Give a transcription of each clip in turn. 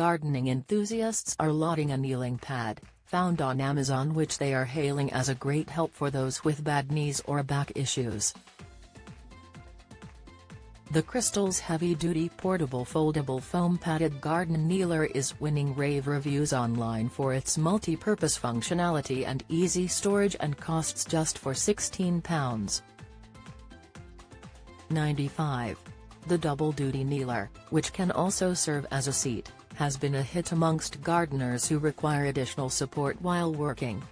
gardening enthusiasts are lauding a kneeling pad, found on Amazon, which they are hailing as a great help for those with bad knees or back issues. The Crystals heavy-duty portable foldable foam padded garden kneeler is winning rave reviews online for its multi-purpose functionality and easy storage, and costs just for £16.95. The double-duty kneeler, which can also serve as a seat, has been a hit amongst gardeners who require additional support while working.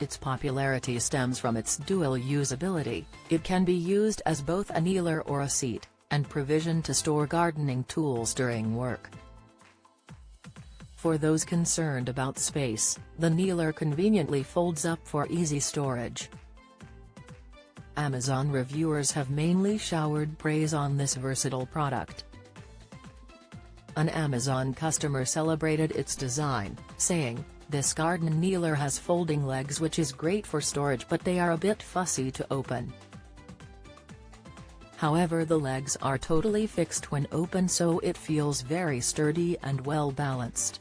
Its popularity stems from its dual usability. It can be used as both a kneeler or a seat, and provision to store gardening tools during work. For those concerned about space, the kneeler conveniently folds up for easy storage. Amazon reviewers have mainly showered praise on this versatile product. An Amazon customer celebrated its design, saying, "This garden kneeler has folding legs which is great for storage, but they are a bit fussy to open. However, the legs are totally fixed when open, so it feels very sturdy and well balanced.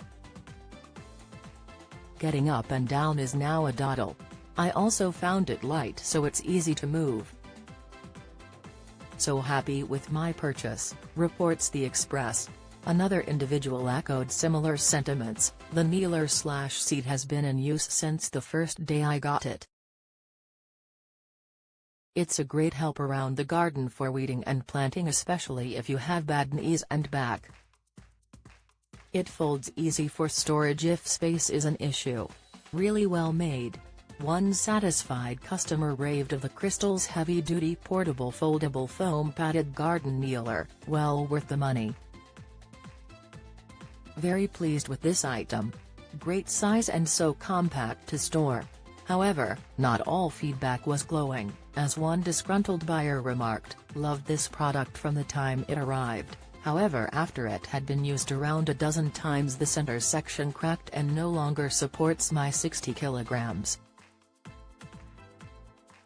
Getting up and down is now a doddle. I also found it light, so it's easy to move. So happy with my purchase," reports The Express. Another individual echoed similar sentiments. "The kneeler/seat has been in use since the first day I got it. It's a great help around the garden for weeding and planting, especially if you have bad knees and back. It folds easy for storage if space is an issue. Really well made." One satisfied customer raved of the Crystals heavy-duty portable foldable foam padded garden kneeler, "Well worth the money. Very pleased with this item. Great size and so compact to store." However, not all feedback was glowing, as one disgruntled buyer remarked, "Loved this product from the time it arrived. However, after it had been used around a dozen times, the center section cracked and no longer supports my 60 kilograms.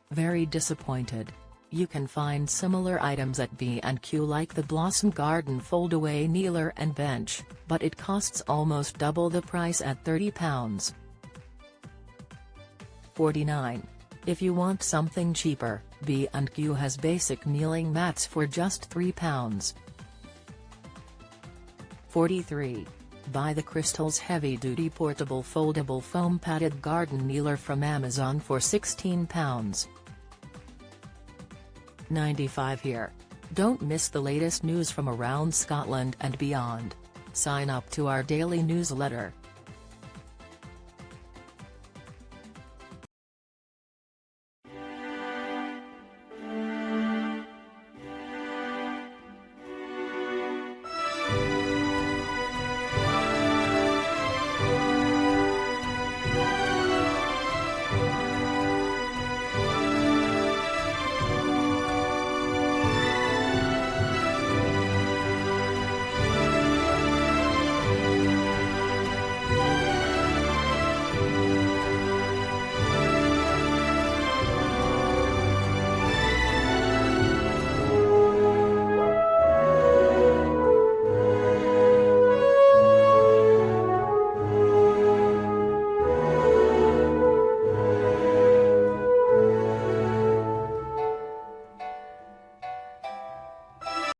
Very disappointed." You can find similar items at B&Q like the Blossom Garden foldaway kneeler and bench, but it costs almost double the price at £30.49. If you want something cheaper, B&Q has basic kneeling mats for just £3.43. Buy the Crystals heavy-duty portable foldable foam padded garden kneeler from Amazon for £16.95 here. Don't miss the latest news from around Scotland and beyond. Sign up to our daily newsletter.